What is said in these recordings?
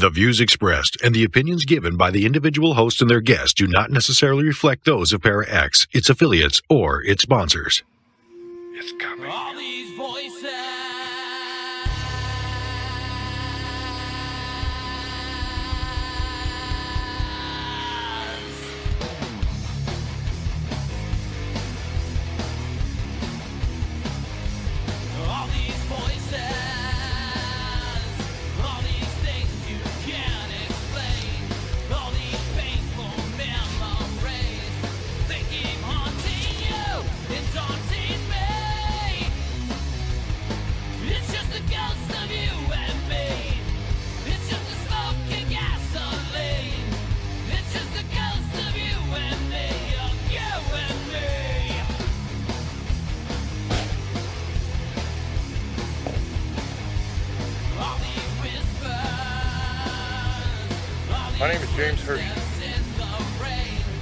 The views expressed and the opinions given by the individual host and their guests do not necessarily reflect those of Para X, its affiliates, or its sponsors. It's coming. All these voices. All these voices. All these things you can't explain. All these painful memories. They keep haunting you and daunting me. It's just the ghost of you and me. It's just the smoke and gasoline. It's just the ghost of you and me. Of you and me. All these whispers. My name is James Hershey.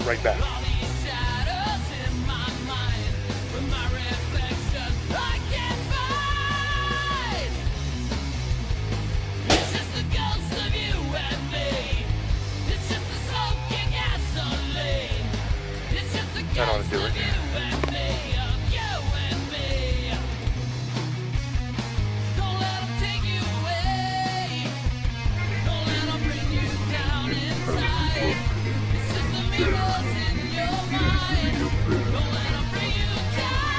Right back. All these shadows in my mind. With my reflection I can't find. It's just the ghost of you and me. It's just the smoke and gasoline. It's just the That ought ghost to do of it. you and me. Of you and me. Don't let 'em take you away. Don't let 'em bring you down inside. It's just the mirrors in your mind. Don't let 'em bring you down.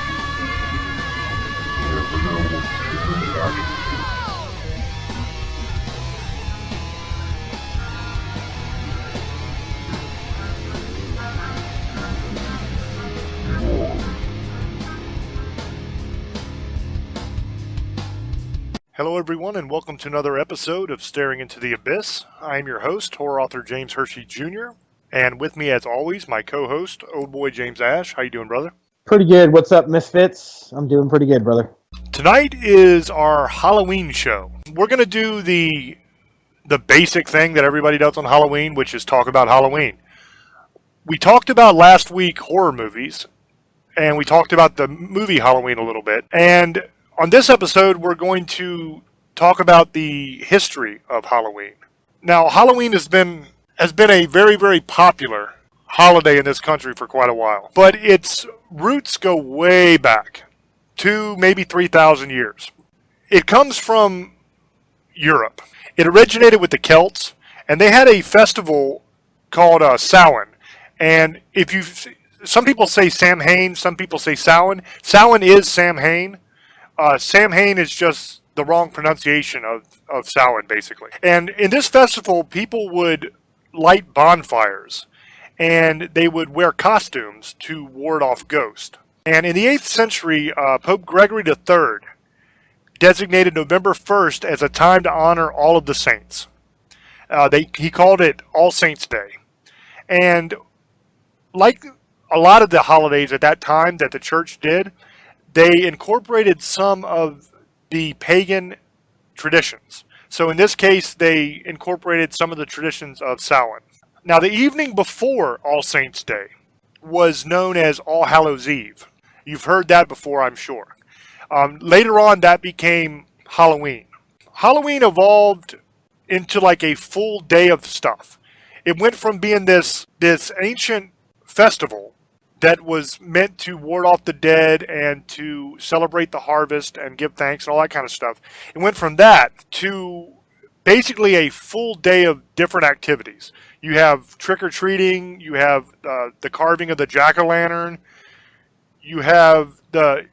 Hello, everyone, and welcome to another episode of Staring into the Abyss. I am your host, horror author James Hershey Jr., and with me, as always, my co-host, old boy James Ash. How you doing, brother? Pretty good. What's up, Misfits? I'm doing pretty good, brother. Tonight is our Halloween show. We're going to do the basic thing that everybody does on Halloween, which is talk about Halloween. We talked about last week horror movies, and we talked about the movie Halloween a little bit. And on this episode, we're going to talk about the history of Halloween. Now, Halloween has been a very, very popular holiday in this country for quite a while, but its roots go way back, 2, maybe 3,000 years. It comes from Europe. It originated with the Celts, and they had a festival called Samhain. And some people say Samhain, some people say Samhain. Samhain is Samhain. Samhain is just the wrong pronunciation of Samhain, basically. And in this festival, people would light bonfires, and they would wear costumes to ward off ghosts. And in the 8th century, Pope Gregory III designated November 1st as a time to honor all of the saints. He called it All Saints' Day. And like a lot of the holidays at that time that the church did, they incorporated some of the pagan traditions. So in this case, they incorporated some of the traditions of Samhain. Now, the evening before All Saints' Day was known as All Hallows' Eve. You've heard that before, I'm sure. Later on, that became Halloween. Halloween evolved into like a full day of stuff. It went from being this ancient festival that was meant to ward off the dead and to celebrate the harvest and give thanks and all that kind of stuff. It went from that to basically a full day of different activities. You have trick-or-treating, you have the carving of the jack-o'-lantern, you have the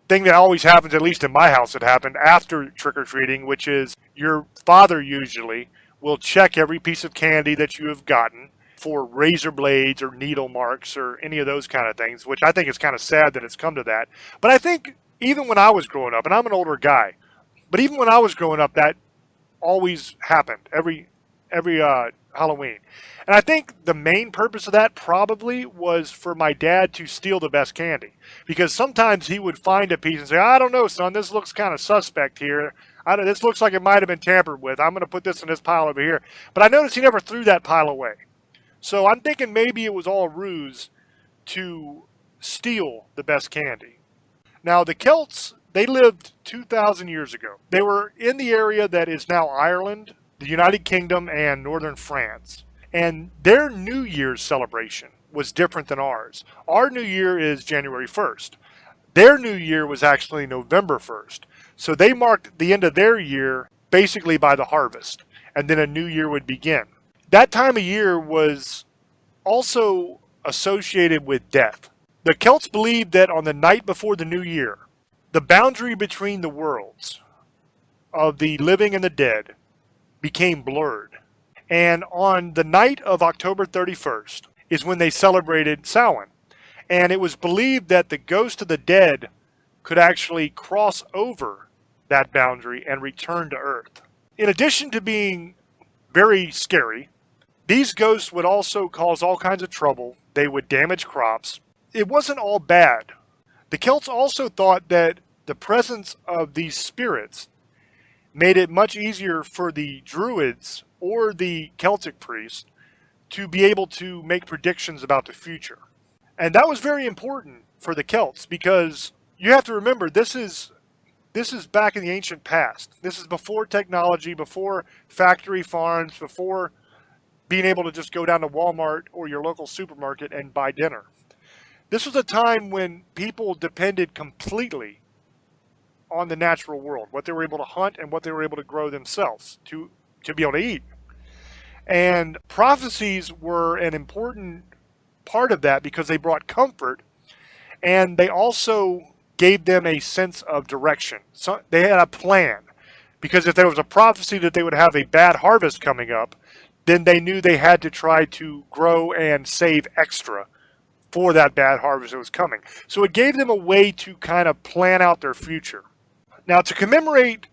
thing that always happens, at least in my house, it happened after trick-or-treating, which is your father usually will check every piece of candy that you have gotten for razor blades or needle marks or any of those kind of things, which I think is kind of sad that it's come to that. But I think even when I was growing up, and I'm an older guy, but even when I was growing up, that always happened every Halloween. And I think the main purpose of that probably was for my dad to steal the best candy, because sometimes he would find a piece and say, I don't know, son, this looks kind of suspect here. This looks like it might have been tampered with. I'm going to put this in this pile over here. But I noticed he never threw that pile away. So I'm thinking maybe it was all a ruse to steal the best candy. Now, the Celts, they lived 2,000 years ago. They were in the area that is now Ireland, the United Kingdom and northern France. And their New Year's celebration was different than ours. Our New Year is January 1st. Their New Year was actually November 1st. So they marked the end of their year basically by the harvest, and then a new year would begin. That time of year was also associated with death. The Celts believed that on the night before the new year, the boundary between the worlds of the living and the dead became blurred. And on the night of October 31st is when they celebrated Samhain. And it was believed that the ghost of the dead could actually cross over that boundary and return to Earth. In addition to being very scary, these ghosts would also cause all kinds of trouble. They would damage crops. It wasn't all bad. The Celts also thought that the presence of these spirits made it much easier for the Druids or the Celtic priests to be able to make predictions about the future. And that was very important for the Celts because you have to remember this is back in the ancient past. This is before technology, before factory farms, before being able to just go down to Walmart or your local supermarket and buy dinner. This was a time when people depended completely on the natural world, what they were able to hunt and what they were able to grow themselves to be able to eat. And prophecies were an important part of that because they brought comfort, and they also gave them a sense of direction. So they had a plan, because if there was a prophecy that they would have a bad harvest coming up, then they knew they had to try to grow and save extra for that bad harvest that was coming. So it gave them a way to kind of plan out their future. Now, to commemorate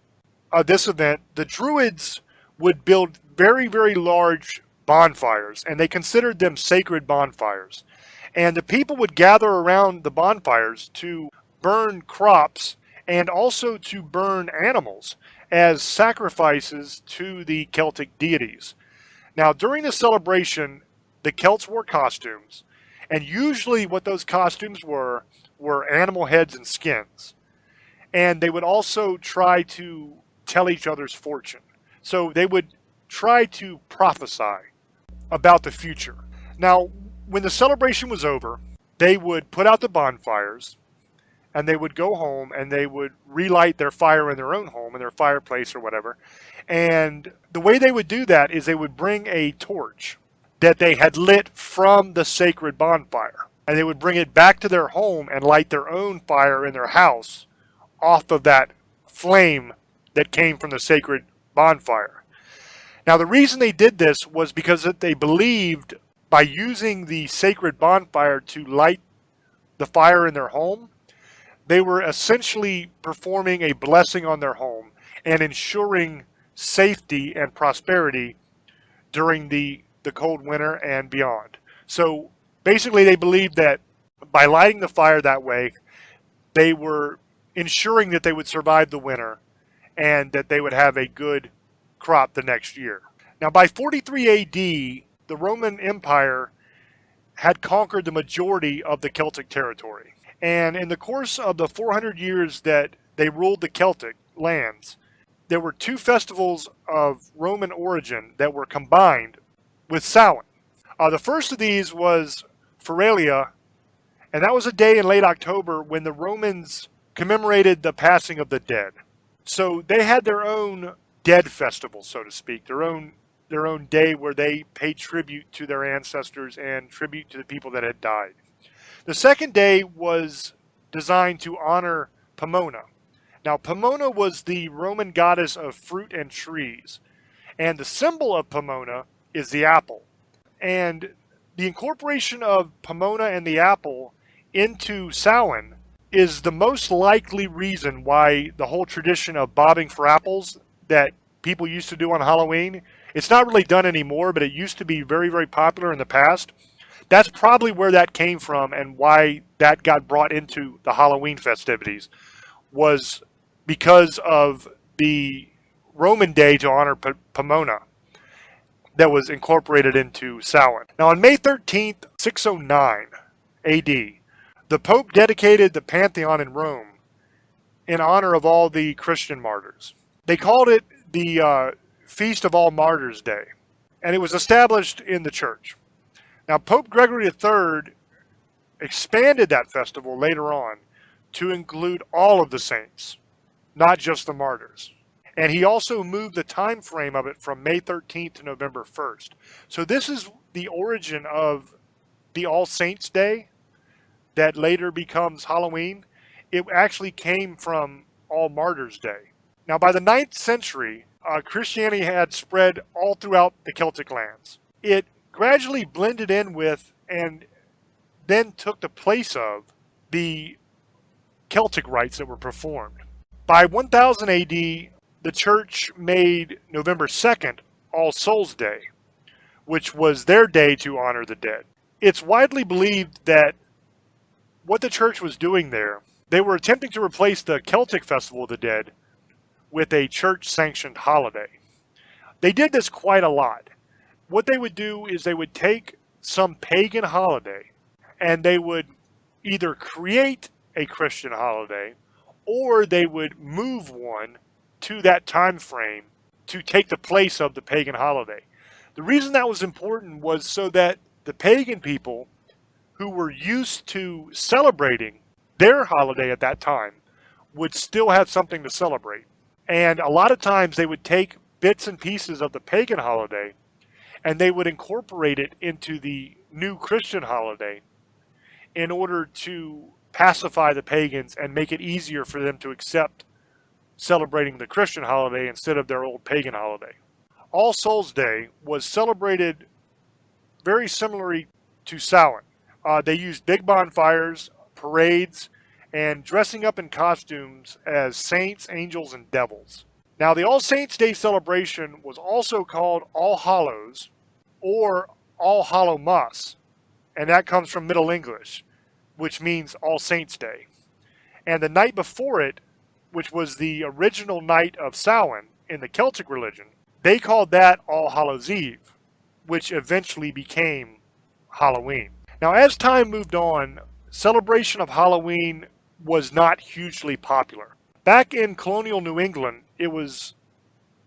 this event, the Druids would build very, very large bonfires, and they considered them sacred bonfires. And the people would gather around the bonfires to burn crops and also to burn animals as sacrifices to the Celtic deities. Now, during the celebration, the Celts wore costumes, and usually what those costumes were animal heads and skins. And they would also try to tell each other's fortune. So they would try to prophesy about the future. Now, when the celebration was over, they would put out the bonfires, and they would go home and they would relight their fire in their own home, in their fireplace or whatever. And the way they would do that is they would bring a torch that they had lit from the sacred bonfire, and they would bring it back to their home and light their own fire in their house off of that flame that came from the sacred bonfire. Now, the reason they did this was because they believed by using the sacred bonfire to light the fire in their home, they were essentially performing a blessing on their home and ensuring safety and prosperity during the cold winter and beyond. So basically they believed that by lighting the fire that way, they were ensuring that they would survive the winter and that they would have a good crop the next year. Now, by 43 AD, the Roman Empire had conquered the majority of the Celtic territory. And in the course of the 400 years that they ruled the Celtic lands, there were two festivals of Roman origin that were combined with Samhain. The first of these was Feralia, and that was a day in late October when the Romans commemorated the passing of the dead. So they had their own dead festival, so to speak, their own day where they paid tribute to their ancestors and tribute to the people that had died. The second day was designed to honor Pomona. Now, Pomona was the Roman goddess of fruit and trees, and the symbol of Pomona is the apple. And the incorporation of Pomona and the apple into Samhain is the most likely reason why the whole tradition of bobbing for apples that people used to do on Halloween, it's not really done anymore, but it used to be very, very popular in the past. That's probably where that came from, and why that got brought into the Halloween festivities was because of the Roman day to honor Pomona that was incorporated into Samhain. Now, on May 13th, 609 AD, the Pope dedicated the Pantheon in Rome in honor of all the Christian martyrs. They called it the Feast of All Martyrs Day, and it was established in the church. Now, Pope Gregory III expanded that festival later on to include all of the saints, not just the martyrs. And he also moved the time frame of it from May 13th to November 1st. So this is the origin of the All Saints Day that later becomes Halloween. It actually came from All Martyrs Day. Now, by the 9th century, Christianity had spread all throughout the Celtic lands. It gradually blended in with and then took the place of the Celtic rites that were performed. By 1000 AD, the church made November 2nd All Souls Day, which was their day to honor the dead. It's widely believed that what the church was doing there, they were attempting to replace the Celtic Festival of the Dead with a church-sanctioned holiday. They did this quite a lot. What they would do is they would take some pagan holiday and they would either create a Christian holiday or they would move one to that time frame to take the place of the pagan holiday. The reason that was important was so that the pagan people who were used to celebrating their holiday at that time would still have something to celebrate. And a lot of times they would take bits and pieces of the pagan holiday and they would incorporate it into the new Christian holiday in order to pacify the pagans and make it easier for them to accept celebrating the Christian holiday instead of their old pagan holiday. All Souls Day was celebrated very similarly to Samhain. They used big bonfires, parades, and dressing up in costumes as saints, angels, and devils. Now, the All Saints Day celebration was also called All Hallows or All Hallowmas, and that comes from Middle English, which means All Saints Day. And the night before it, which was the original night of Samhain in the Celtic religion, they called that All Hallows Eve, which eventually became Halloween. Now, as time moved on, celebration of Halloween was not hugely popular. Back in colonial New England, it was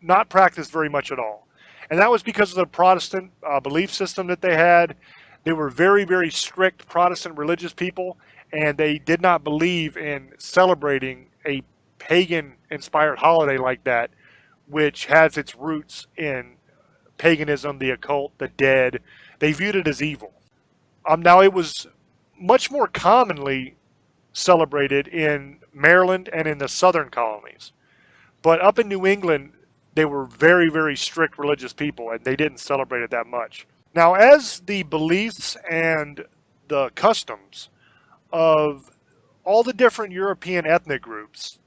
not practiced very much at all. And that was because of the Protestant belief system that they had. They were very, very strict Protestant religious people, and they did not believe in celebrating a pagan-inspired holiday like that, which has its roots in paganism, the occult, the dead. They viewed it as evil. Now, it was much more commonly celebrated in Maryland and in the southern colonies. But up in New England, they were very, very strict religious people, and they didn't celebrate it that much. Now, as the beliefs and the customs of all the different European ethnic groups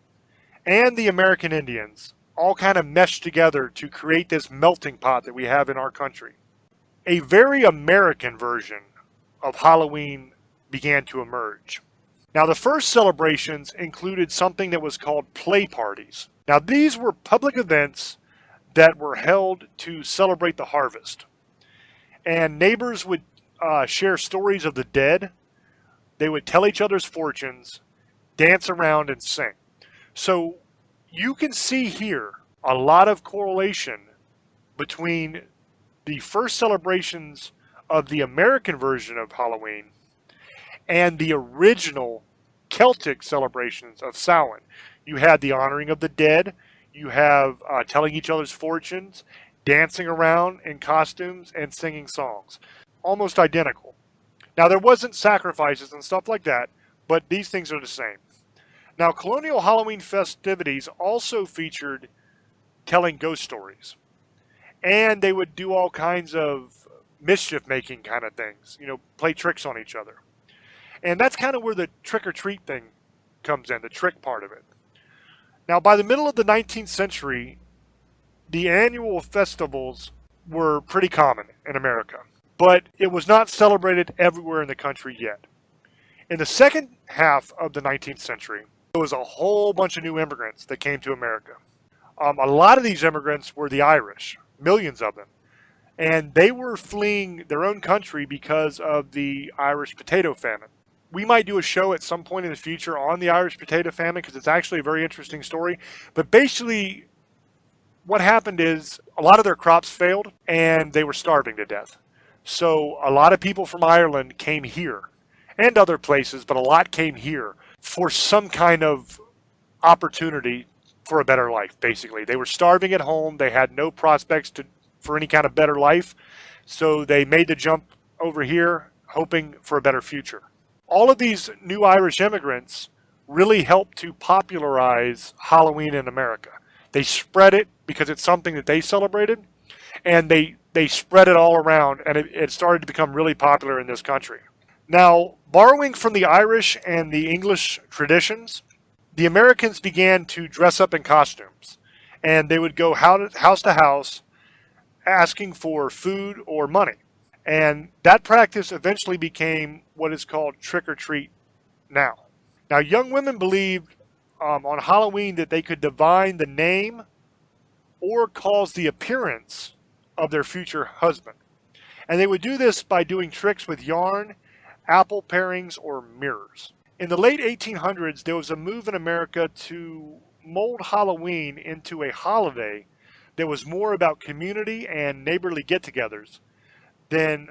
and the American Indians all kind of meshed together to create this melting pot that we have in our country, a very American version of Halloween began to emerge. Now, the first celebrations included something that was called play parties. Now, these were public events that were held to celebrate the harvest. And neighbors would share stories of the dead. They would tell each other's fortunes, dance around, and sing. So you can see here a lot of correlation between the first celebrations of the American version of Halloween and the original Celtic celebrations of Samhain. You had the honoring of the dead. You have telling each other's fortunes, dancing around in costumes, and singing songs. Almost identical. Now, there wasn't sacrifices and stuff like that, but these things are the same. Now, colonial Halloween festivities also featured telling ghost stories. And they would do all kinds of mischief-making kind of things. Play tricks on each other. And that's kind of where the trick-or-treat thing comes in, the trick part of it. Now, by the middle of the 19th century, the annual festivals were pretty common in America, but it was not celebrated everywhere in the country yet. In the second half of the 19th century, there was a whole bunch of new immigrants that came to America. A lot of these immigrants were the Irish, millions of them, and they were fleeing their own country because of the Irish potato famine. We might do a show at some point in the future on the Irish potato famine because it's actually a very interesting story. But basically, what happened is a lot of their crops failed and they were starving to death. So a lot of people from Ireland came here and other places, but a lot came here for some kind of opportunity for a better life, basically. They were starving at home. They had no prospects for any kind of better life. So they made the jump over here, hoping for a better future. All of these new Irish immigrants really helped to popularize Halloween in America. They spread it because it's something that they celebrated, and they spread it all around, and it started to become really popular in this country. Now, borrowing from the Irish and the English traditions, the Americans began to dress up in costumes, and they would go house to house asking for food or money. And that practice eventually became what is called trick or treat now. Now, young women believed on Halloween that they could divine the name or cause the appearance of their future husband. And they would do this by doing tricks with yarn, apple parings, or mirrors. In the late 1800s, there was a move in America to mold Halloween into a holiday that was more about community and neighborly get-togethers than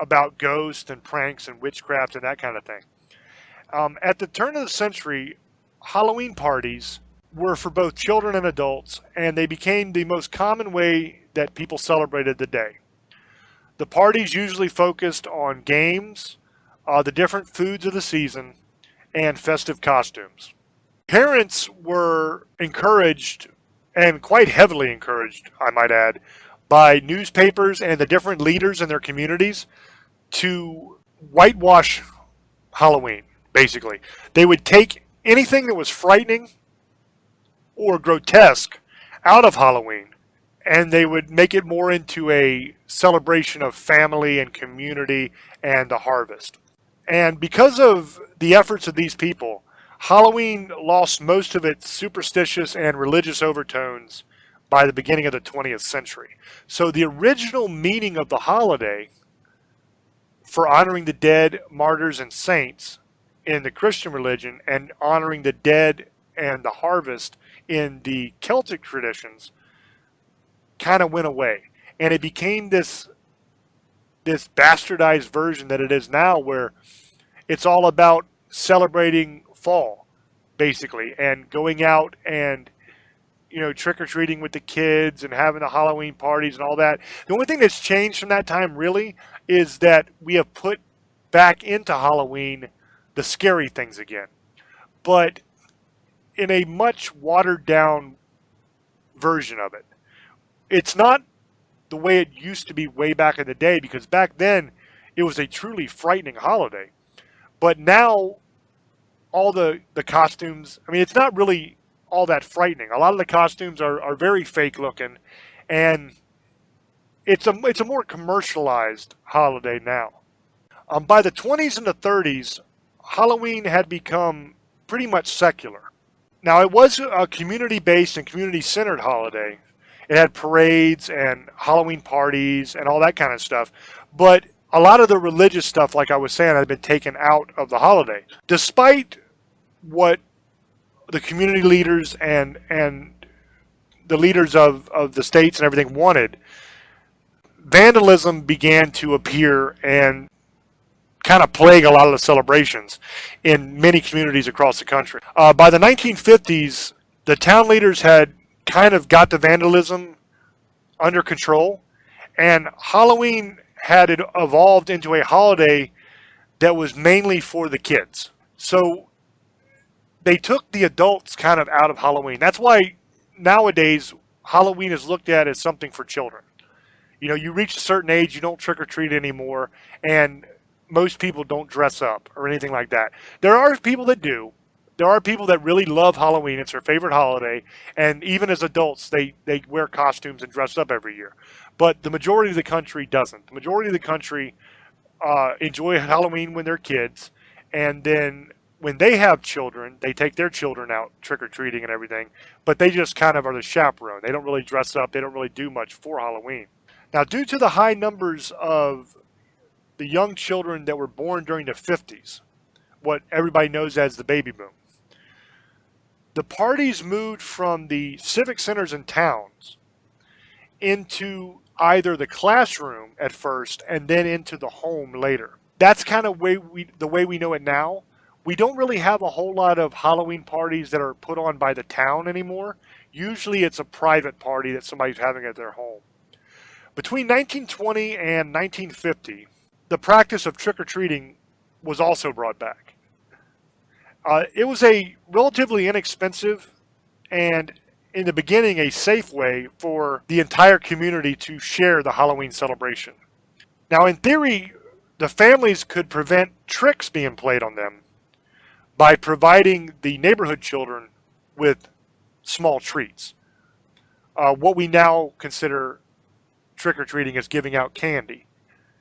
about ghosts and pranks and witchcraft and that kind of thing. At the turn of the century, Halloween parties were for both children and adults, and they became the most common way that people celebrated the day. The parties usually focused on games, the different foods of the season, and festive costumes. Parents were encouraged, and quite heavily encouraged, I might add, by newspapers and the different leaders in their communities to whitewash Halloween, basically. They would take anything that was frightening or grotesque out of Halloween, and they would make it more into a celebration of family and community and the harvest. And because of the efforts of these people, Halloween lost most of its superstitious and religious overtones by the beginning of the 20th century. So the original meaning of the holiday for honoring the dead, martyrs, and saints in the Christian religion, and honoring the dead and the harvest in the Celtic traditions, kind of went away. And it became this bastardized version that it is now, where it's all about celebrating fall, basically, and going out and, trick-or-treating with the kids and having the Halloween parties and all that. The only thing that's changed from that time, really, is that we have put back into Halloween the scary things again, but in a much watered-down version of it. It's not the way it used to be way back in the day, because back then it was a truly frightening holiday. But now all the costumes, it's not really all that frightening. A lot of the costumes are very fake looking, and it's a more commercialized holiday now. By the 20s and the 30s, Halloween had become pretty much secular. Now, it was a community-based and community-centered holiday. It had parades and Halloween parties and all that kind of stuff. But a lot of the religious stuff, like I was saying, had been taken out of the holiday. Despite what the community leaders and the leaders of the states and everything wanted, vandalism began to appear and kind of plague a lot of the celebrations in many communities across the country. By the 1950s, the town leaders had kind of got the vandalism under control, and Halloween had it evolved into a holiday that was mainly for the kids. So they took the adults kind of out of Halloween. That's why nowadays Halloween is looked at as something for children. You reach a certain age, you don't trick or treat anymore, and most people don't dress up or anything like that. There are people that do. There are people that really love Halloween. It's their favorite holiday. And even as adults, they wear costumes and dress up every year. But the majority of the country doesn't. The majority of the country enjoy Halloween when they're kids. And then when they have children, they take their children out trick-or-treating and everything. But they just kind of are the chaperone. They don't really dress up. They don't really do much for Halloween. Now, due to the high numbers of the young children that were born during the 50s, what everybody knows as the baby boom, the parties moved from the civic centers in towns into either the classroom at first and then into the home later. That's kind of the way we know it now. We don't really have a whole lot of Halloween parties that are put on by the town anymore. Usually it's a private party that somebody's having at their home. Between 1920 and 1950, the practice of trick-or-treating was also brought back. It was a relatively inexpensive and, in the beginning, a safe way for the entire community to share the Halloween celebration. Now, in theory, the families could prevent tricks being played on them by providing the neighborhood children with small treats. What we now consider trick-or-treating is giving out candy.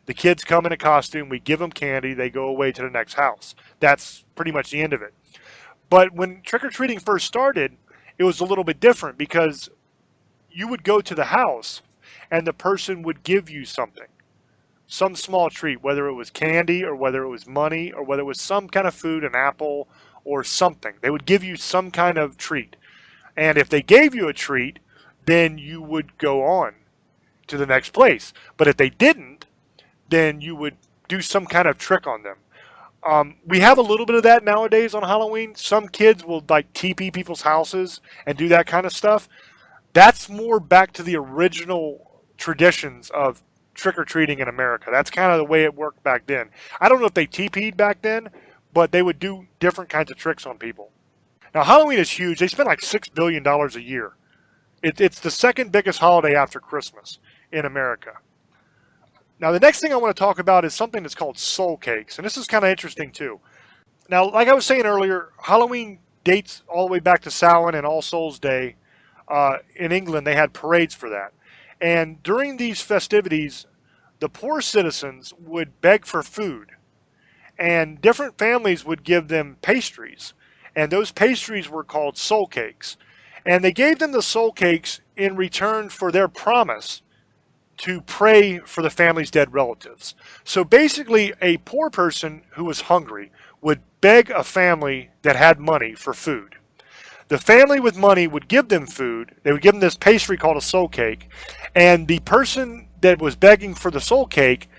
The kids come in a costume, we give them candy, they go away to the next house. That's pretty much the end of it. But when trick-or-treating first started, it was a little bit different because you would go to the house and the person would give you something, some small treat, whether it was candy or whether it was money or whether it was some kind of food, an apple or something. They would give you some kind of treat. And if they gave you a treat, then you would go on to the next place. But if they didn't, then you would do some kind of trick on them. We have a little bit of that nowadays on Halloween. Some kids will like TP people's houses and do that kind of stuff. That's more back to the original traditions of trick-or-treating in America. That's kind of the way it worked back then. I don't know if they TP'd back then, but they would do different kinds of tricks on people. Now, Halloween is huge. They spend like $6 billion a year. It's the second biggest holiday after Christmas in America. Now, the next thing I want to talk about is something that's called soul cakes, and this is kind of interesting too. Now, like I was saying earlier, Halloween dates all the way back to Samhain and All Souls Day. In England, they had parades for that. And during these festivities, the poor citizens would beg for food, and different families would give them pastries, and those pastries were called soul cakes. And they gave them the soul cakes in return for their promise to pray for the family's dead relatives. So basically, a poor person who was hungry would beg a family that had money for food. The family with money would give them food. They would give them this pastry called a soul cake. And the person that was begging for the soul cake,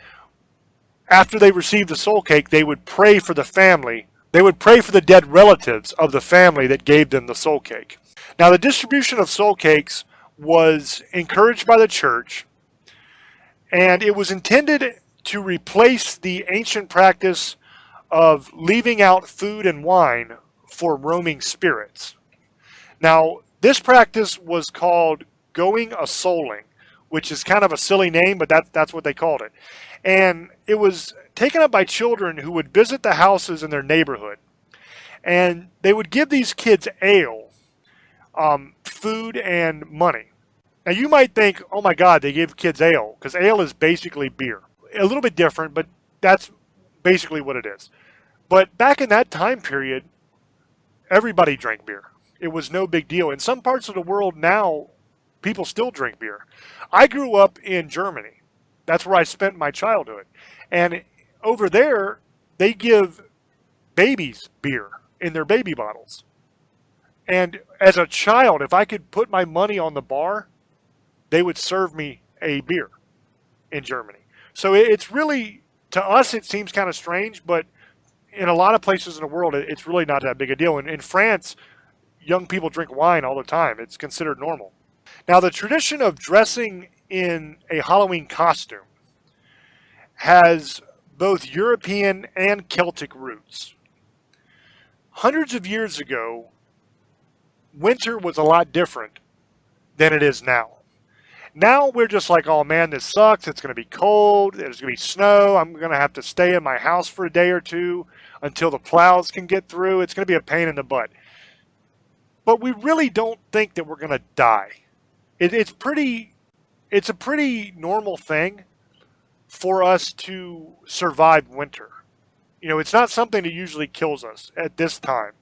after they received the soul cake, they would pray for the family. They would pray for the dead relatives of the family that gave them the soul cake. Now, the distribution of soul cakes was encouraged by the church, and it was intended to replace the ancient practice of leaving out food and wine for roaming spirits. Now, this practice was called going a souling, which is kind of a silly name, but that's what they called it. And it was taken up by children who would visit the houses in their neighborhood. And they would give these kids ale, food, and money. Now, you might think, oh my God, they give kids ale, because ale is basically beer. A little bit different, but that's basically what it is. But back in that time period, everybody drank beer. It was no big deal. In some parts of the world now, people still drink beer. I grew up in Germany. That's where I spent my childhood. And over there, they give babies beer in their baby bottles. And as a child, if I could put my money on the bar, they would serve me a beer in Germany. So it's really, to us, it seems kind of strange, but in a lot of places in the world, it's really not that big a deal. And in France, young people drink wine all the time. It's considered normal. Now, the tradition of dressing in a Halloween costume has both European and Celtic roots. Hundreds of years ago, winter was a lot different than it is now. Now we're just like, oh man, this sucks. It's going to be cold. There's going to be snow. I'm going to have to stay in my house for a day or two until the plows can get through. It's going to be a pain in the butt. But we really don't think that we're going to die. It's a pretty normal thing for us to survive winter. You know, it's not something that usually kills us at this time.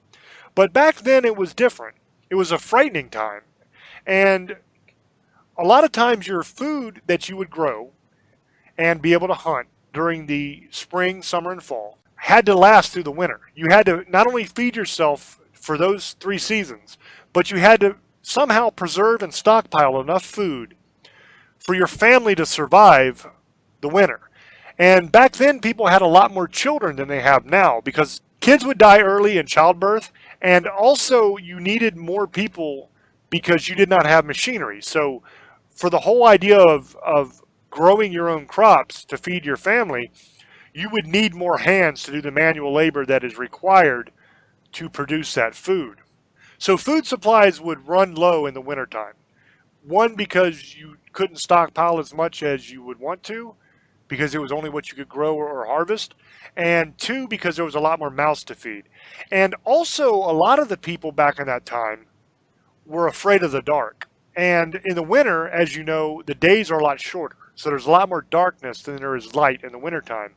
But back then it was different. It was a frightening time. And a lot of times your food that you would grow and be able to hunt during the spring, summer, and fall had to last through the winter. You had to not only feed yourself for those 3 seasons, but you had to somehow preserve and stockpile enough food for your family to survive the winter. And back then, people had a lot more children than they have now because kids would die early in childbirth, and also you needed more people because you did not have machinery. So, for the whole idea of growing your own crops to feed your family, you would need more hands to do the manual labor that is required to produce that food. So, food supplies would run low in the wintertime. One, because you couldn't stockpile as much as you would want to, because it was only what you could grow or harvest, and two, because there was a lot more mouths to feed. And also, a lot of the people back in that time were afraid of the dark. And in the winter, as you know, the days are a lot shorter. So there's a lot more darkness than there is light in the wintertime.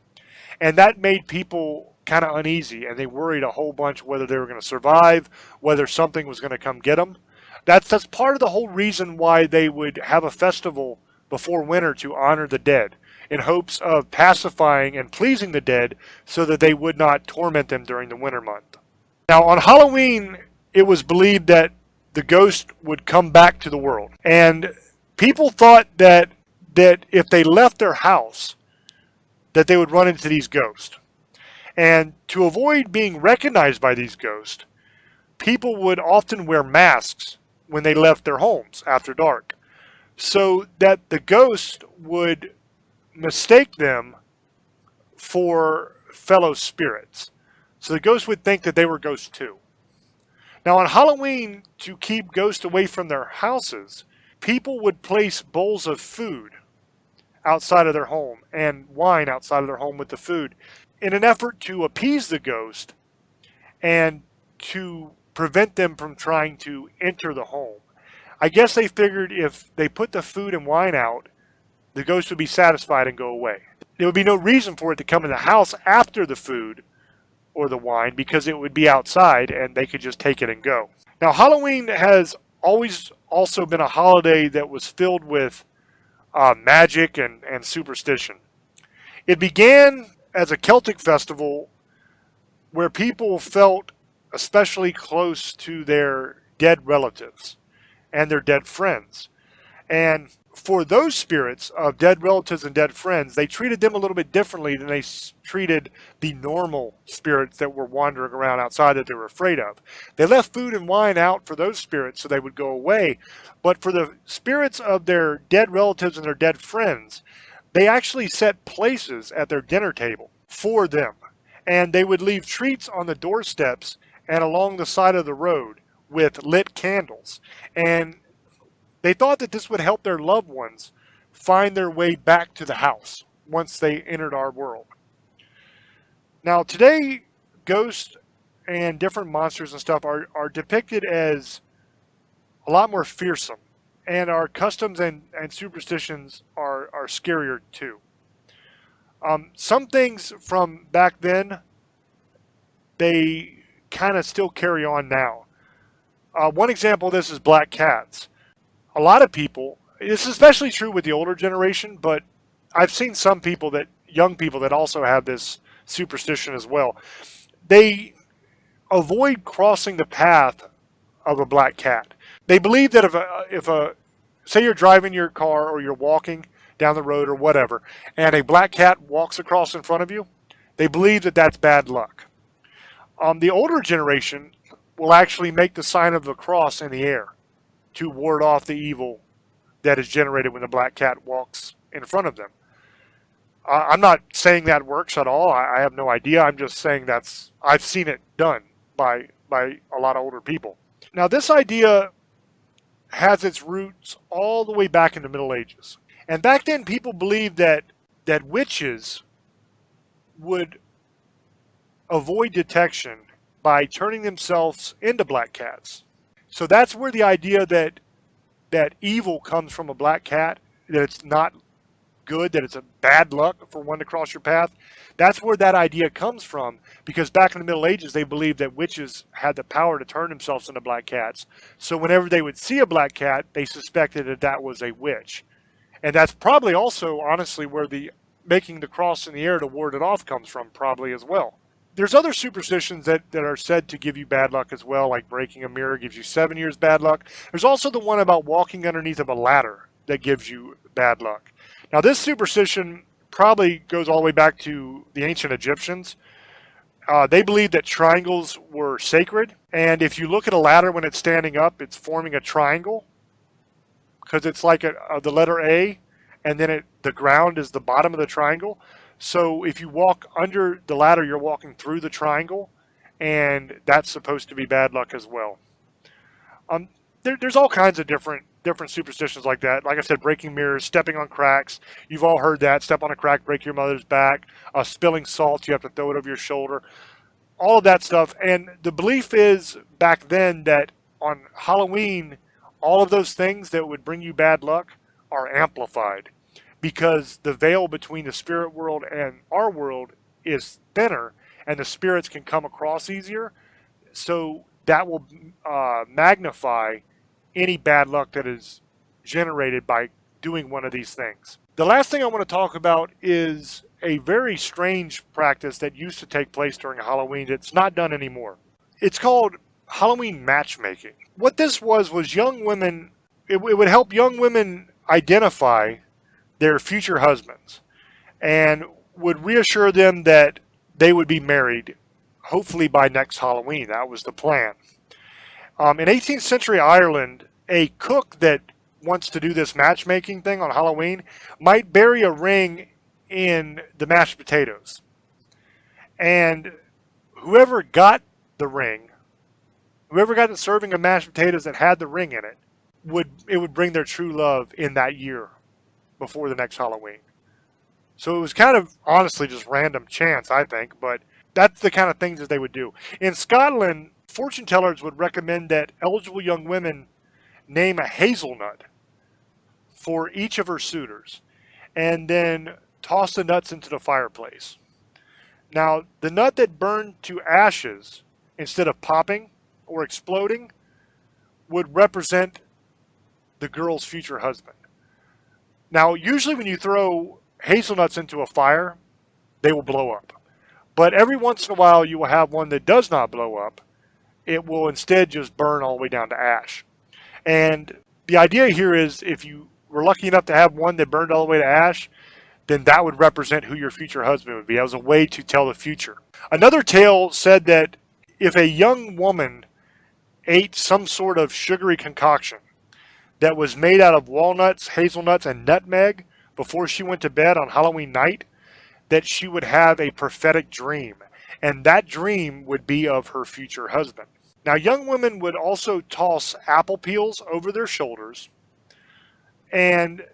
And that made people kind of uneasy, and they worried a whole bunch whether they were going to survive, whether something was going to come get them. That's part of the whole reason why they would have a festival before winter to honor the dead, in hopes of pacifying and pleasing the dead so that they would not torment them during the winter month. Now, on Halloween, it was believed that the ghost would come back to the world. And people thought that if they left their house, that they would run into these ghosts. And to avoid being recognized by these ghosts, people would often wear masks when they left their homes after dark, so that the ghost would mistake them for fellow spirits. So the ghost would think that they were ghosts too. Now on Halloween, to keep ghosts away from their houses, people would place bowls of food outside of their home and wine outside of their home with the food in an effort to appease the ghost and to prevent them from trying to enter the home. I guess they figured if they put the food and wine out, the ghost would be satisfied and go away. There would be no reason for it to come in the house after the food or the wine because it would be outside and they could just take it and go. Now, Halloween has always also been a holiday that was filled with magic and superstition. It began as a Celtic festival where people felt especially close to their dead relatives and their dead friends. And for those spirits of dead relatives and dead friends, they treated them a little bit differently than they treated the normal spirits that were wandering around outside that they were afraid of. They left food and wine out for those spirits so they would go away. But for the spirits of their dead relatives and their dead friends, they actually set places at their dinner table for them. And they would leave treats on the doorsteps and along the side of the road with lit candles. And they thought that this would help their loved ones find their way back to the house once they entered our world. Now, today, ghosts and different monsters and stuff are depicted as a lot more fearsome. And our customs and superstitions are scarier too. Some things from back then, they kind of still carry on now. One example of this is black cats. A lot of people, it's especially true with the older generation, but I've seen some people young people that also have this superstition as well. They avoid crossing the path of a black cat. They believe that if say you're driving your car or you're walking down the road or whatever, and a black cat walks across in front of you, they believe that that's bad luck. The older generation will actually make the sign of the cross in the air to ward off the evil that is generated when the black cat walks in front of them. I'm not saying that works at all. I have no idea. I'm just saying I've seen it done by a lot of older people. Now, this idea has its roots all the way back in the Middle Ages. And back then, people believed that witches would avoid detection by turning themselves into black cats. So that's where the idea that evil comes from a black cat, that it's not good, that it's a bad luck for one to cross your path. That's where that idea comes from, because back in the Middle Ages, they believed that witches had the power to turn themselves into black cats. So whenever they would see a black cat, they suspected that was a witch. And that's probably also, honestly, where the making the cross in the air to ward it off comes from, probably as well. There's other superstitions that are said to give you bad luck as well, like breaking a mirror gives you 7 years bad luck. There's also the one about walking underneath of a ladder that gives you bad luck. Now, this superstition probably goes all the way back to the ancient Egyptians. They believed that triangles were sacred, and if you look at a ladder when it's standing up, it's forming a triangle because it's like the letter A, and then the ground is the bottom of the triangle. So if you walk under the ladder, you're walking through the triangle, and that's supposed to be bad luck as well. There's all kinds of different superstitions like that. Like I said, breaking mirrors, stepping on cracks. You've all heard that. Step on a crack, break your mother's back. Spilling salt, you have to throw it over your shoulder. All of that stuff. And the belief is back then that on Halloween, all of those things that would bring you bad luck are amplified because the veil between the spirit world and our world is thinner and the spirits can come across easier. So that will magnify any bad luck that is generated by doing one of these things. The last thing I want to talk about is a very strange practice that used to take place during Halloween that's not done anymore. It's called Halloween matchmaking. What this was young women, it would help young women identify their future husbands and would reassure them that they would be married, hopefully by next Halloween. That was the plan. In 18th century Ireland, a cook that wants to do this matchmaking thing on Halloween might bury a ring in the mashed potatoes. And whoever got the ring, whoever got the serving of mashed potatoes that had the ring in it, would bring their true love in that year before the next Halloween. So it was kind of honestly just random chance, I think, but that's the kind of things that they would do. In Scotland, fortune tellers would recommend that eligible young women name a hazelnut for each of her suitors and then toss the nuts into the fireplace. Now, the nut that burned to ashes instead of popping or exploding would represent the girl's future husband. Now, usually when you throw hazelnuts into a fire, they will blow up. But every once in a while, you will have one that does not blow up. It will instead just burn all the way down to ash. And the idea here is if you were lucky enough to have one that burned all the way to ash, then that would represent who your future husband would be. That was a way to tell the future. Another tale said that if a young woman ate some sort of sugary concoction that was made out of walnuts, hazelnuts, and nutmeg before she went to bed on Halloween night, that she would have a prophetic dream. And that dream would be of her future husband. Now, young women would also toss apple peels over their shoulders, and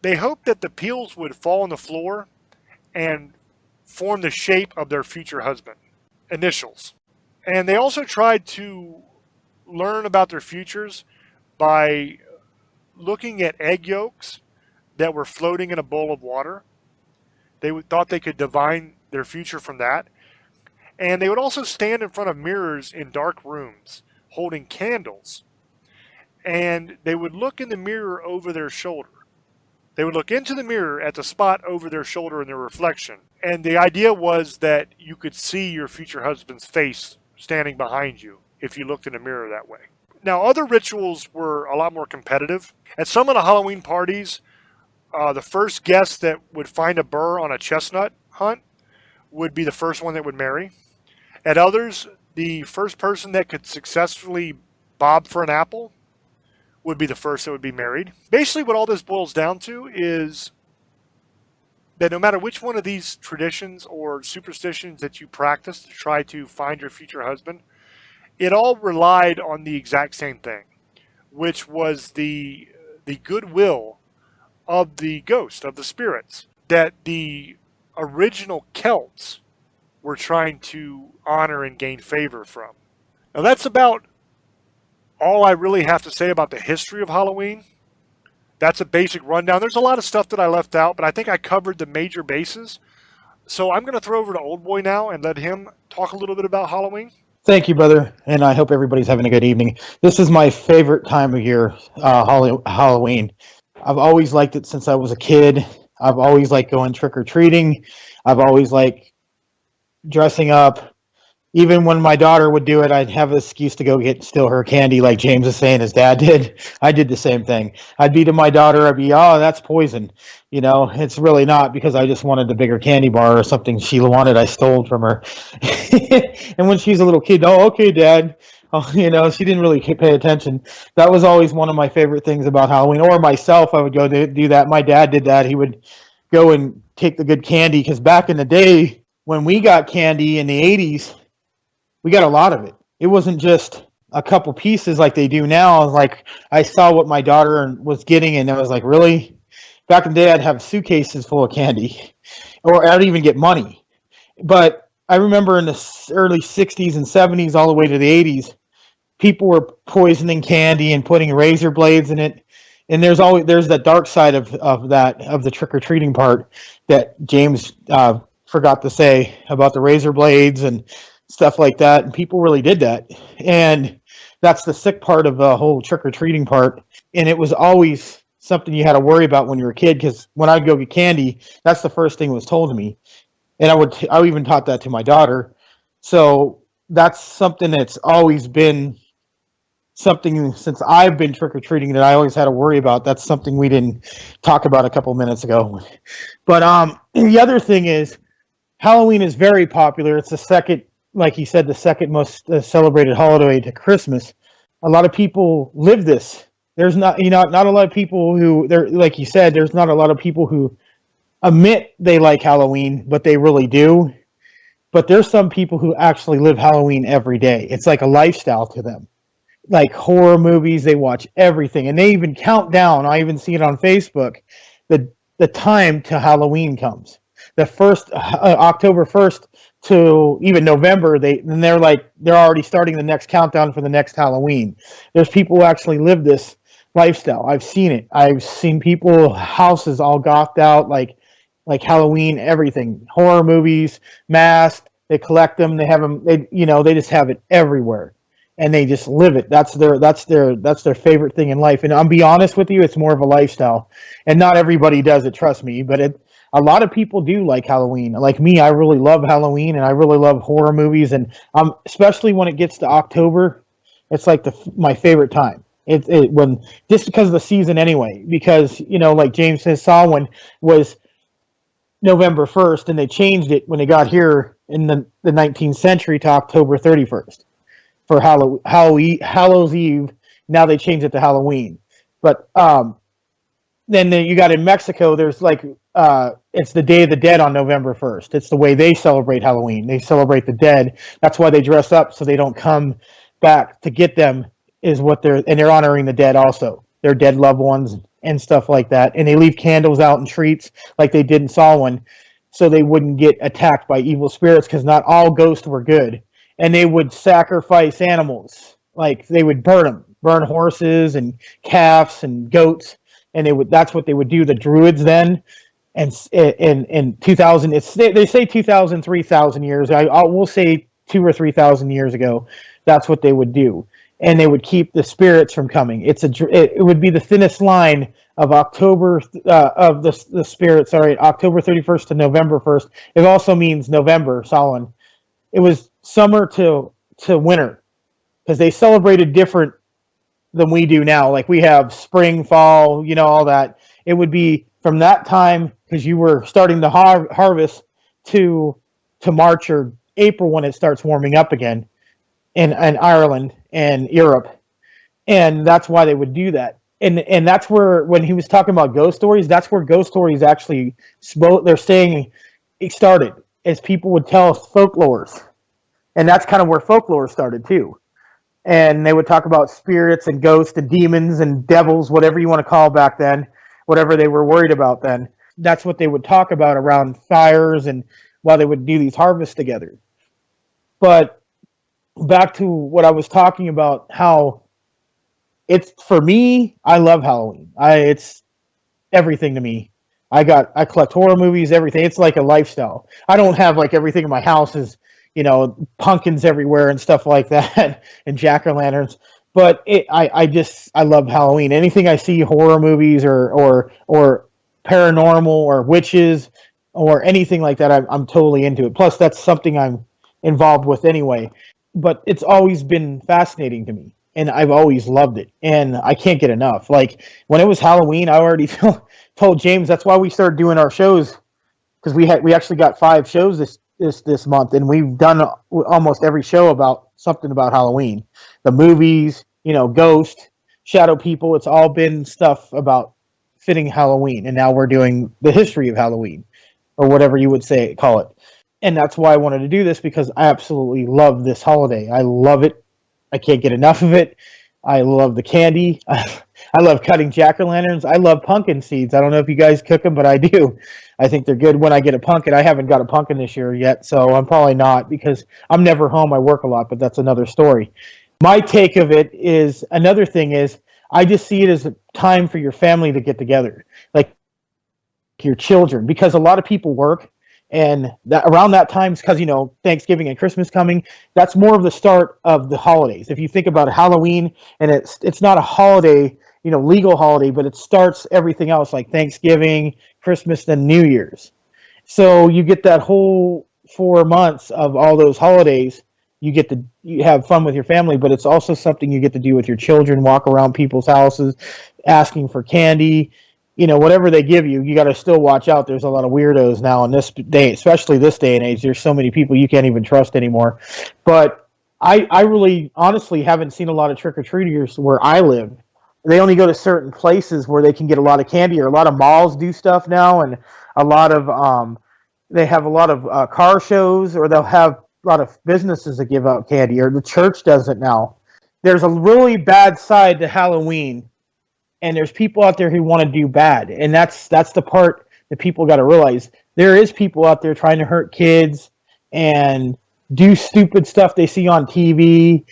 they hoped that the peels would fall on the floor and form the shape of their future husband, initials. And they also tried to learn about their futures by looking at egg yolks that were floating in a bowl of water. They thought they could divine their future from that. And they would also stand in front of mirrors in dark rooms holding candles. And they would look in the mirror over their shoulder. They would look into the mirror at the spot over their shoulder in their reflection. And the idea was that you could see your future husband's face standing behind you if you looked in a mirror that way. Now, other rituals were a lot more competitive. At some of the Halloween parties, the first guest that would find a burr on a chestnut hunt would be the first one that would marry. At others, the first person that could successfully bob for an apple would be the first that would be married. Basically, what all this boils down to is that no matter which one of these traditions or superstitions that you practice to try to find your future husband, it all relied on the exact same thing, which was the goodwill of the ghost, of the spirits, that the original Celts were trying to honor and gain favor from. Now, that's about all I really have to say about the history of Halloween. That's a basic rundown. There's a lot of stuff that I left out, but I think I covered the major bases. So I'm going to throw over to Old Boy now and let him talk a little bit about Halloween. Thank you, brother, and I hope everybody's having a good evening. This is my favorite time of year, Halloween. I've always liked it since I was a kid. I've always liked going trick-or-treating. I've always liked dressing up, Even when my daughter would do it, I'd have an excuse to go steal her candy, like James is saying his dad did. I did the same thing. I'd be to my daughter, I'd be, oh, that's poison. It's really not, because I just wanted the bigger candy bar or something she wanted. I stole from her. And when she's a little kid, oh, okay, Dad. Oh, she didn't really pay attention. That was always one of my favorite things about Halloween. Or myself, I would go do that. My dad did that. He would go and take the good candy, because back in the day when we got candy in the 80s, we got a lot of it. It wasn't just a couple pieces like they do now. Like, I saw what my daughter was getting, and I was like, really? Back in the day, I'd have suitcases full of candy, or I'd even get money. But I remember in the early 60s and 70s, all the way to the 80s, people were poisoning candy and putting razor blades in it. And there's that dark side of the trick-or-treating part that James forgot to say about the razor blades and stuff like that, and people really did that. And that's the sick part of the whole trick-or-treating part. And it was always something you had to worry about when you were a kid, because when I'd go get candy, that's the first thing that was told to me. And I even taught that to my daughter. So that's something that's always been something since I've been trick-or-treating that I always had to worry about. That's something we didn't talk about a couple minutes ago. But the other thing is, Halloween is very popular. It's the second, like you said, the second most celebrated holiday to Christmas. A lot of people live this. There's not a lot of people who, like you said, there's not a lot of people who admit they like Halloween, but they really do. But there's some people who actually live Halloween every day. It's like a lifestyle to them. Like horror movies, they watch everything, and they even count down. I even see it on Facebook. The time to Halloween comes. The first October 1st to even November, they're already starting the next countdown for the next Halloween. There's people who actually live this lifestyle. I've seen it. I've seen people, houses all gothed out like Halloween, everything. Horror movies, masks, they collect them, they have them, they just have it everywhere. And they just live it. That's their favorite thing in life. And I'll be honest with you, it's more of a lifestyle. And not everybody does it, trust me, but a lot of people do like Halloween. Like me, I really love Halloween, and I really love horror movies, and especially when it gets to October, it's like my favorite time. When just because of the season anyway. Because like James says, saw one was November 1st, and they changed it when they got here in the 19th century to October 31st for Hallows Eve. Now they changed it to Halloween, but then you got in Mexico. There's it's the Day of the Dead on November 1st. It's the way they celebrate Halloween. They celebrate the dead. That's why they dress up, so they don't come back to get them, and they're honoring the dead also. Their dead loved ones and stuff like that. And they leave candles out in streets like they did in Samhain, so they wouldn't get attacked by evil spirits, because not all ghosts were good. And they would sacrifice animals. Like they would burn horses and calves and goats. And that's what they would do. The Druids then, and in 2000, they say 2,000, 3,000 years. We'll say 2,000 or 3,000 years ago. That's what they would do, and they would keep the spirits from coming. It would be the thinnest line of October of the spirits. Sorry, October 31st to November 1st. It also means November, Samhain. It was summer to winter, because they celebrated different than we do now. Like we have spring, fall, all that. It would be from that time, because you were starting to harvest, to March or April when it starts warming up again in Ireland and Europe. And that's why they would do that. And that's where, when he was talking about ghost stories, that's where ghost stories actually, they're saying it started, as people would tell us folklores. And that's kind of where folklore started too. And they would talk about spirits and ghosts and demons and devils, whatever you want to call back then, whatever they were worried about then. That's what they would talk about around fires and while they would do these harvests together. But back to what I was talking about, how for me, I love Halloween. It's everything to me. I collect horror movies, everything. It's like a lifestyle. I don't have like everything in my house is, pumpkins everywhere and stuff like that, and jack-o'-lanterns. But I love Halloween. Anything I see, horror movies or paranormal or witches or anything like that, I'm totally into it. Plus, that's something involved with anyway. But it's always been fascinating to me, and I've always loved it, and I can't get enough. Like when it was Halloween, I already told James that's why we started doing our shows, because we actually got 5 shows this month, and we've done almost every show about something about Halloween, the movies, Ghost, Shadow People. It's all been stuff about fitting Halloween, and now we're doing the history of Halloween, or whatever you would call it. And that's why I wanted to do this, because I absolutely love this holiday. I love it. I can't get enough of it. I love the candy. I love cutting jack-o'-lanterns. I love pumpkin seeds. I don't know if you guys cook them, but I do. I think they're good when I get a pumpkin. I haven't got a pumpkin this year yet, so I'm probably not, because I'm never home. I work a lot, but that's another story. My take of it is, another thing is, I just see it as a time for your family to get together, like your children, because a lot of people work, and that around that time, because Thanksgiving and Christmas coming, that's more of the start of the holidays. If you think about Halloween, and it's not a holiday, legal holiday, but it starts everything else, like Thanksgiving, Christmas, then New Year's. So you get that whole 4 months of all those holidays. You have fun with your family, but it's also something you get to do with your children. Walk around people's houses, asking for candy. Whatever they give you, you got to still watch out. There's a lot of weirdos now in this day, especially this day and age. There's so many people you can't even trust anymore. But I really, honestly, haven't seen a lot of trick-or-treaters where I live. They only go to certain places where they can get a lot of candy, or a lot of malls do stuff now, and a lot of they have a lot of car shows, or they'll have a lot of businesses that give out candy, or the church does it now. There's a really bad side to Halloween, and there's people out there who want to do bad, and that's the part that people got to realize. There is people out there trying to hurt kids and do stupid stuff they see on TV.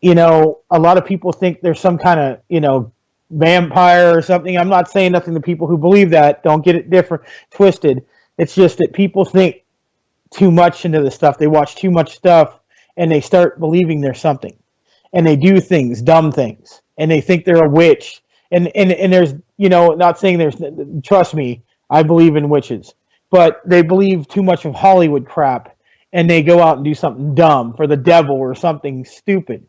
A lot of people think there's some kind of vampire or something. I'm not saying nothing to people who believe that. Don't get it twisted. It's just that people think too much into this stuff. They watch too much stuff, and they start believing there's something, and they do things, dumb things, and they think they're a witch. And there's, not saying there's, trust me, I believe in witches, but they believe too much of Hollywood crap, and they go out and do something dumb for the devil or something stupid.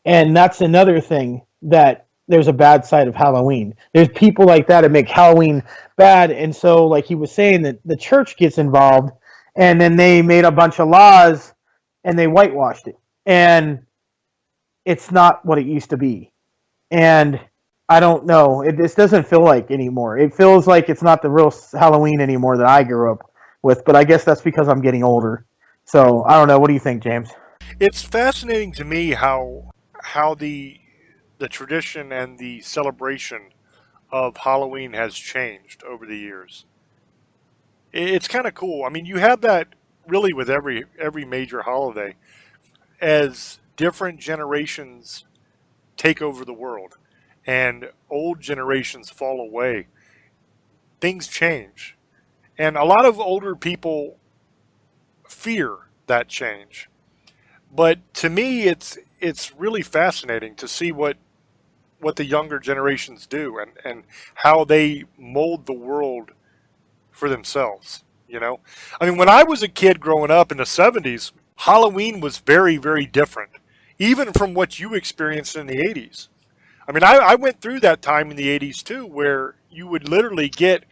And that's another thing, that there's a bad side of Halloween. There's people like that make Halloween bad. And so, like he was saying, that the church gets involved, and then they made a bunch of laws, and they whitewashed it. And it's not what it used to be. And I don't know. It just doesn't feel like anymore. It feels like it's not the real Halloween anymore that I grew up with. But I guess that's because I'm getting older. So I don't know. What do you think, James? It's fascinating to me how the tradition and the celebration of Halloween has changed over the years. It's kind of cool. I mean, you have that really with every major holiday, as different generations take over the world and old generations fall away. Things change. And a lot of older people fear that change. But to me, it's really fascinating to see what the younger generations do, and how they mold the world for themselves. I mean, when I was a kid growing up in the 70s, Halloween was very, very different, even from what you experienced in the 80s. I mean, I went through that time in the 80s too, where you would literally get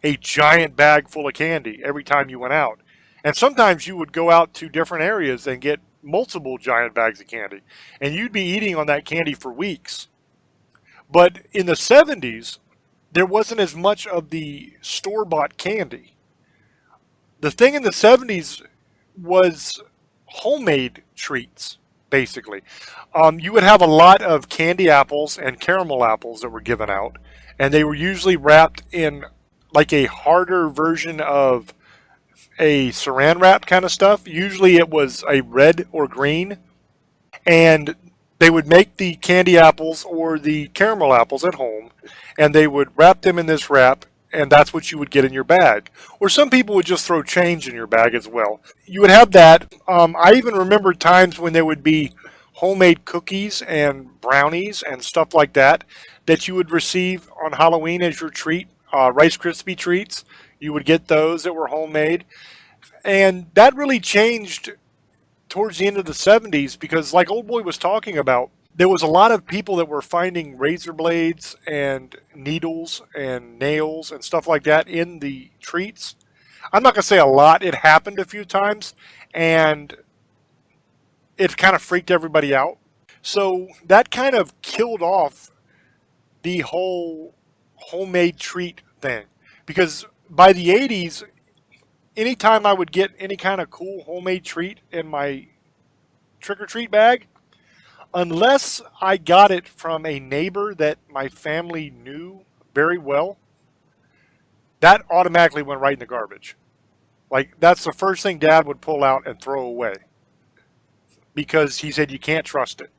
a giant bag full of candy every time you went out. And sometimes you would go out to different areas and get multiple giant bags of candy, and you'd be eating on that candy for weeks. But in the 70s, there wasn't as much of the store-bought candy. The thing in the 70s was homemade treats, basically. You would have a lot of candy apples and caramel apples that were given out, and they were usually wrapped in like a harder version of a saran wrap kind of stuff. Usually it was a red or green, and they would make the candy apples or the caramel apples at home, and they would wrap them in this wrap, and that's what you would get in your bag. Or some people would just throw change in your bag as well. You would have that. I even remember times when there would be homemade cookies and brownies and stuff like that that you would receive on Halloween as your treat. Rice Krispie treats, you would get those that were homemade. And that really changed towards the end of the 70s, because like Old Boy was talking about, there was a lot of people that were finding razor blades and needles and nails and stuff like that in the treats. I'm not going to say a lot. It happened a few times, and it kind of freaked everybody out. So that kind of killed off the whole homemade treat thing. Because by the 80s, anytime I would get any kind of cool homemade treat in my trick or treat bag, unless I got it from a neighbor that my family knew very well, that automatically went right in the garbage. Like, that's the first thing Dad would pull out and throw away because he said you can't trust it.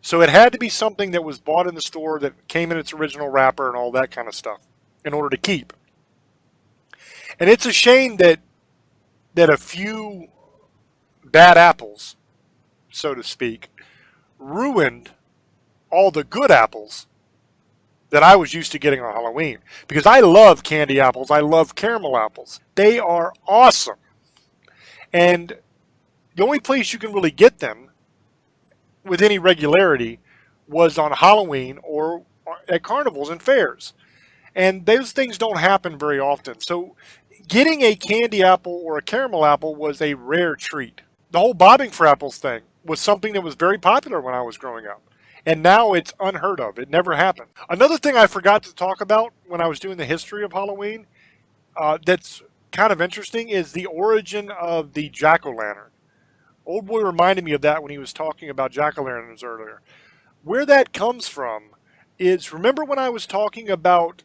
So it had to be something that was bought in the store that came in its original wrapper and all that kind of stuff in order to keep. And it's a shame that a few bad apples, so to speak, ruined all the good apples that I was used to getting on Halloween. Because I love candy apples. I love caramel apples. They are awesome. And the only place you can really get them with any regularity was on Halloween or at carnivals and fairs. And those things don't happen very often. So getting a candy apple or a caramel apple was a rare treat. The whole bobbing for apples thing was something that was very popular when I was growing up. And now it's unheard of. It never happened. Another thing I forgot to talk about when I was doing the history of Halloween that's kind of interesting is the origin of the jack-o'-lantern. Old Boy reminded me of that when he was talking about jack-o'-lanterns earlier. Where that comes from is, remember when I was talking about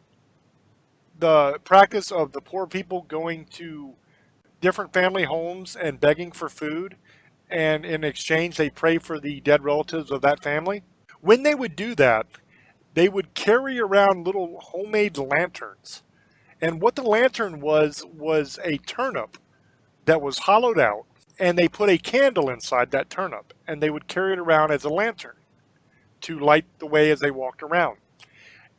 the practice of the poor people going to different family homes and begging for food, and in exchange they pray for the dead relatives of that family? When they would do that, they would carry around little homemade lanterns. And what the lantern was a turnip that was hollowed out, and they put a candle inside that turnip, and they would carry it around as a lantern to light the way as they walked around.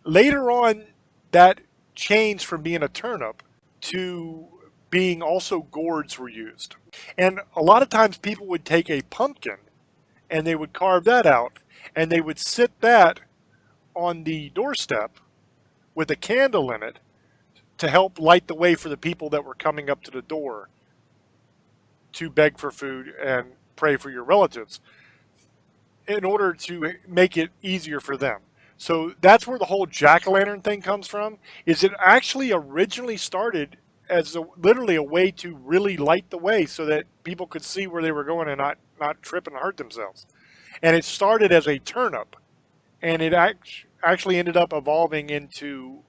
Later on, that changed from being a turnip to being also gourds were used. And a lot of times people would take a pumpkin and they would carve that out, and they would sit that on the doorstep with a candle in it to help light the way for the people that were coming up to the door to beg for food and pray for your relatives in order to make it easier for them. So that's where the whole jack-o'-lantern thing comes from, is it actually originally started as literally a way to really light the way so that people could see where they were going and not trip and hurt themselves. And it started as a turnip, and it actually ended up evolving into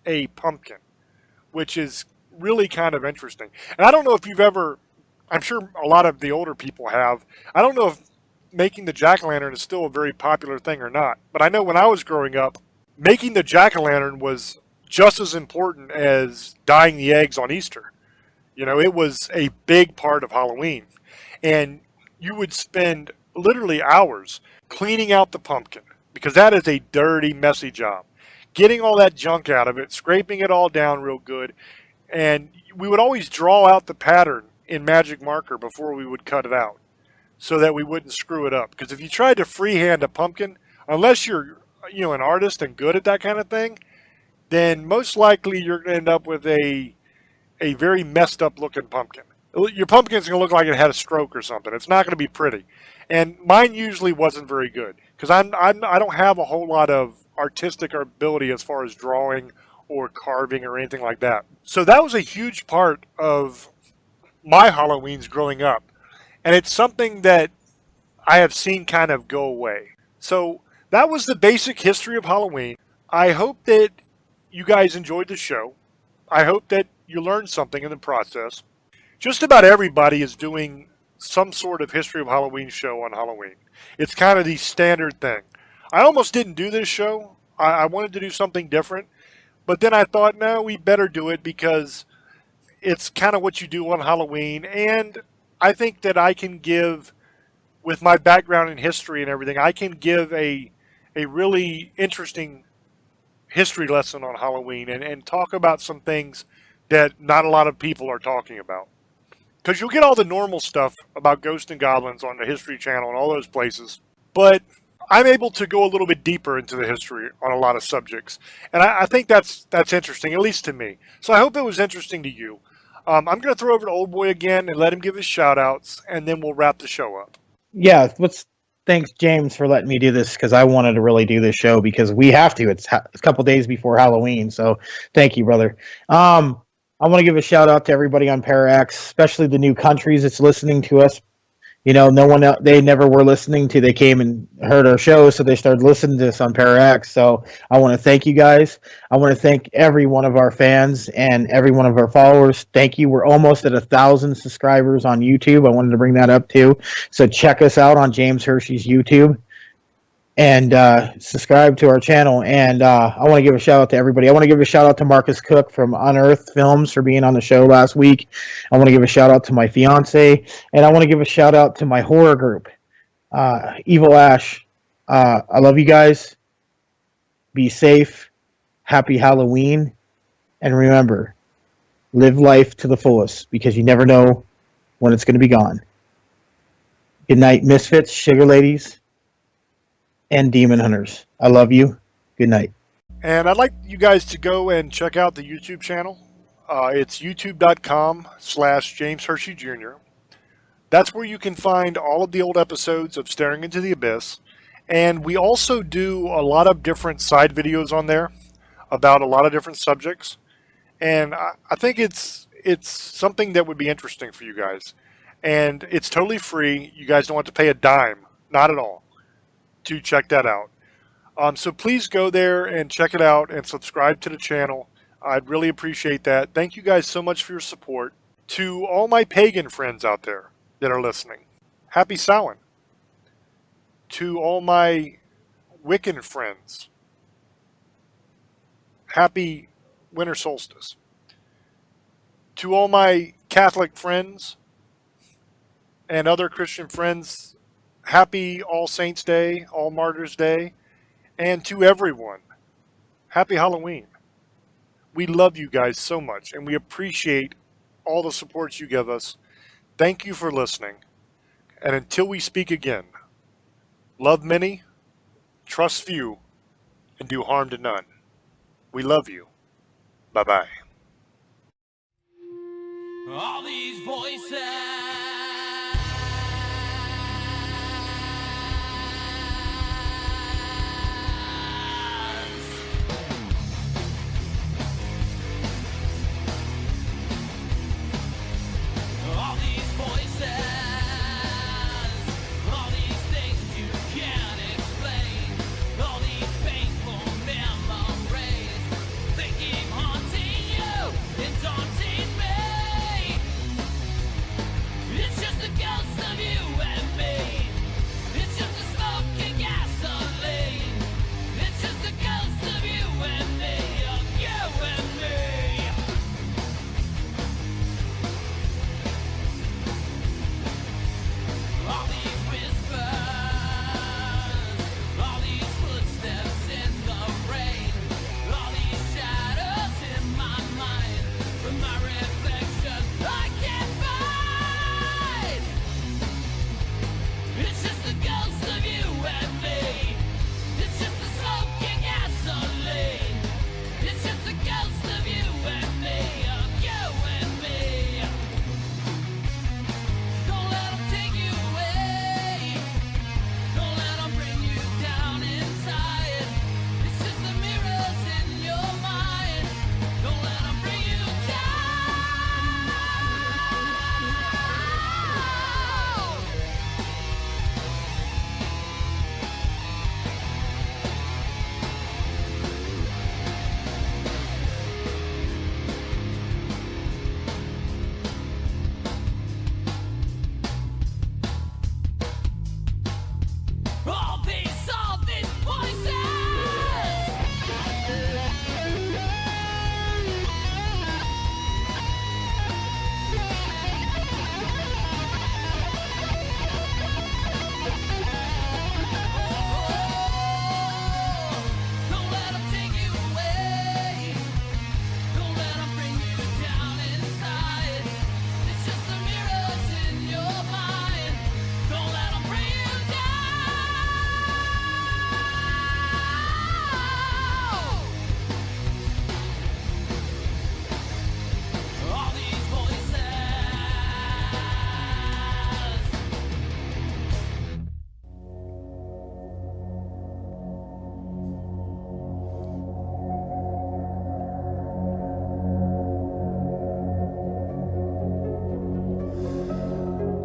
a pumpkin, which is really kind of interesting. And I don't know if you've ever, I'm sure a lot of the older people have, I don't know if making the jack-o'-lantern is still a very popular thing or not, but I know when I was growing up, making the jack-o'-lantern was just as important as dyeing the eggs on Easter. You know, it was a big part of Halloween. And you would spend literally hours cleaning out the pumpkin, because that is a dirty, messy job. Getting all that junk out of it, scraping it all down real good. And we would always draw out the pattern in magic marker before we would cut it out, so that we wouldn't screw it up. Because if you tried to freehand a pumpkin, unless you're an artist and good at that kind of thing, then most likely you're going to end up with a very messed up looking pumpkin. Your pumpkin's going to look like it had a stroke or something. It's not going to be pretty. And mine usually wasn't very good, because I don't have a whole lot of artistic ability as far as drawing or carving or anything like that. So that was a huge part of my Halloweens growing up. And it's something that I have seen kind of go away. So that was the basic history of Halloween. I hope that you guys enjoyed the show. I hope that you learned something in the process. Just about everybody is doing some sort of history of Halloween show on Halloween. It's kind of the standard thing. I almost didn't do this show. I wanted to do something different. But then I thought, no, we better do it, because it's kind of what you do on Halloween. And I think that I can give, with my background in history and everything, I can give a really interesting history lesson on Halloween and talk about some things that not a lot of people are talking about. because you'll get all the normal stuff about ghosts and goblins on the History Channel and all those places. But I'm able to go a little bit deeper into the history on a lot of subjects, and I think that's interesting, at least to me. So I hope it was interesting to you. I'm going to throw over to Old Boy again and let him give his shout-outs, and then we'll wrap the show up. Yeah, thanks, James, for letting me do this, because I wanted to really do this show because we have to. It's a couple days before Halloween, so thank you, brother. I want to give a shout out to everybody on ParaX, especially the new countries that's listening to us. You know, no one they never were listening to. They came and heard our show, so they started listening to us on ParaX. So I want to thank you guys. I want to thank every one of our fans and every one of our followers. Thank you. We're almost at 1,000 subscribers on YouTube. I wanted to bring that up too. So check us out on James Hershey's YouTube and subscribe to our channel. And I want to give a shout out to everybody. I want to give a shout out to Marcus Cook from Unearthed Films for being on the show last week. I want to give a shout out to my fiance, and I want to give a shout out to my horror group, Evil Ash. I love you guys. Be safe. Happy Halloween. And remember, live life to the fullest, because you never know when it's going to be gone. Good night, Misfits, Sugar Ladies, and Demon Hunters. I love you. Good night. And I'd like you guys to go and check out the YouTube channel. It's youtube.com/James Hershey Jr. That's where you can find all of the old episodes of Staring into the Abyss. And we also do a lot of different side videos on there about a lot of different subjects. And I think it's something that would be interesting for you guys. And it's totally free. You guys don't have to pay a dime. Not at all. To check that out. So please go there and check it out and subscribe to the channel. I'd really appreciate that. Thank you guys so much for your support. To all my pagan friends out there that are listening, happy Samhain. To all my Wiccan friends, happy winter solstice. To all my Catholic friends and other Christian friends, happy All Saints Day, All Martyrs Day, and to everyone, happy Halloween. We love you guys so much, and we appreciate all the support you give us. Thank you for listening, and until we speak again, love many, trust few, and do harm to none. We love you. Bye-bye. All these voices. All these voices, all these things you can't explain, all these painful memories, they keep haunting you and daunting me.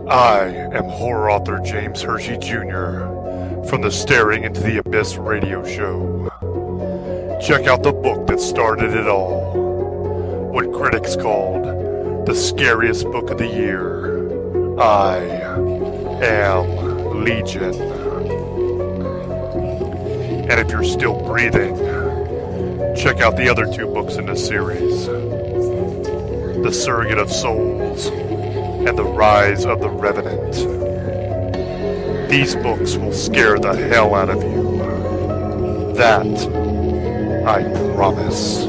I am horror author James Hershey Jr. from the Staring into the Abyss radio show. Check out the book that started it all. What critics called the scariest book of the year. I am Legion. And if you're still breathing, check out the other 2 books in the series. The Surrogate of Souls and The Rise of the Revenant. These books will scare the hell out of you. That I promise.